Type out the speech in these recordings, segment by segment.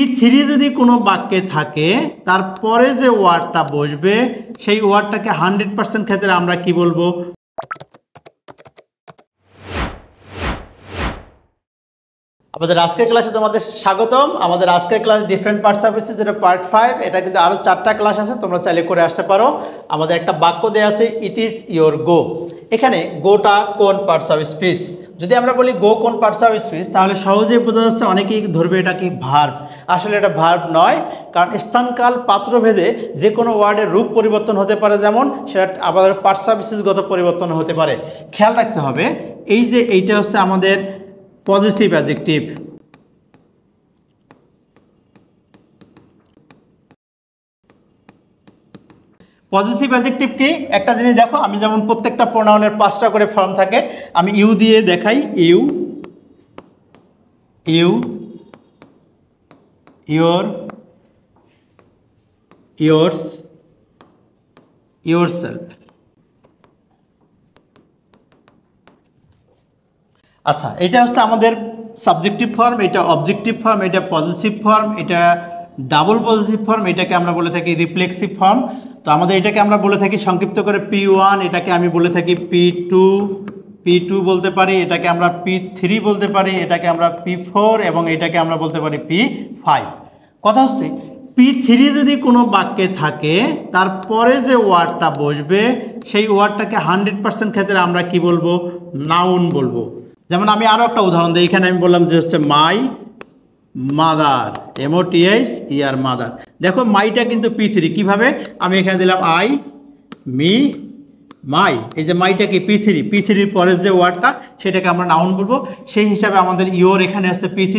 P3 যদি কোনো বাক্যে থাকে তারপরে যে ওয়ার্ডটা বসবে সেই ওয়ার্ডটাকে 100% ক্ষেত্রে আমরা কি বলবো? আমাদের আজকের ক্লাসে তোমাদের স্বাগতম। আমাদের আজকের class different parts of speech, যেটা পার্ট 5। এটা কিন্তু আরো 4টা ক্লাস আছে, তোমরা চাইলে করে আসতে পারো। আমাদের একটা বাক্য দেয়া আছে, ইট ইজ ইয়োর গো। এখানে গোটা কোন পার্টস অফ স্পিচ। যদি আমরা বলি গো কোন পার্টস অফ স্পিচ, তাহলে সহজেই বোঝা যাচ্ছে, অনেকেই ধরবে এটা কি ভার্ব। আসলে এটা ভার্ব নয়, কারণ স্থানকাল পাত্রভেদে যে কোনো ওয়ার্ডের রূপ পরিবর্তন হতে পারে, যেমন সেটা আবার পার্টস অফ স্পিচগত পরিবর্তন হতে পারে। খেয়াল রাখতে হবে, এই যে এইটা হচ্ছে আমাদের পজিটিভ অ্যাডজেক্টিভ। পজিটিভ অ্যাডজেক্টিভ কি? একটা জিনিস দেখো, আমি যেমন প্রত্যেকটা প্রোনাউনের 5টা করে ফর্ম থাকে, আমি ইউ দিয়ে দেখাই। You, you, your, yours, yourself. আচ্ছা, এটা হচ্ছে আমাদের সাবজেক্টিভ ফর্ম, এটা অবজেক্টিভ ফর্ম, এটা পজিটিভ ফর্ম, এটা ডাবল পজিটিভ ফর্ম, এটাকে আমরা বলে থাকি রিফ্লেক্সিভ ফর্ম। তো আমাদের এটাকে আমরা বলে থাকি সংক্ষিপ্ত করে P1, এটাকে আমি বলে থাকি P2 বলতে পারি, এটাকে আমরা P3 বলতে পারি, এটাকে আমরা P4 এবং এটাকে আমরা বলতে পারি P5। কথা হচ্ছে, P3 যদি কোনো বাক্যে থাকে তারপরে যে ওয়ার্ডটা বসবে সেই ওয়ার্ডটাকে 100% ক্ষেত্রে আমরা কি বলবো? নাউন বলবো। যেমন আমি আরও একটা উদাহরণ দিই। এখানে আমি বললাম যে হচ্ছে my mother, MOTH year mother. দেখো মাইটা কিন্তু P3। কিভাবে? আমি এখানে দিলাম আই, মি, মাই। এই যে মাইটা কি P3 পরের যে ওয়ার্ডটা সেটাকে আমরা নাউন বলবো। সেই হিসাবে আমাদের ইয়োর এখানে হচ্ছে P3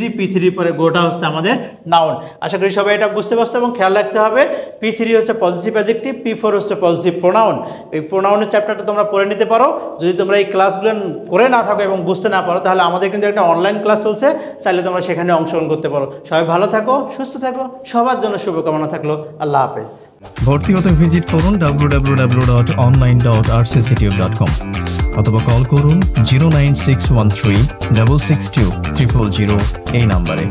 পরে গোটা হচ্ছে আমাদের নাউন। আশা করি সবাই এটা বুঝতে পারছো এবং খেয়াল রাখতে হবে, P3 হচ্ছে পজিটিভ অ্যাডজেক্টিভ, P4 হচ্ছে পজিটিভ প্রোনাউন। এই প্রোনাউনের চ্যাপ্টারটা তোমরা পড়ে নিতে পারো। যদি তোমরা এই ক্লাসগুলো করে না থাকো এবং বুঝতে না পারো, তাহলে আমাদের কিন্তু একটা অনলাইন ক্লাস চলছে, চাইলে তোমরা সেখানে অংশগ্রহণ করতে পারো। সবাই ভালো থাকো, সুস্থ থাকো, সবার জন্য শুভকামনা থাকলো। আল্লাহ হাফেজ। ভর্তি হতে ভিজিট করুন www.online.rcctube.com অথবা কল করুন 09613 662 000 এই নাম্বারে।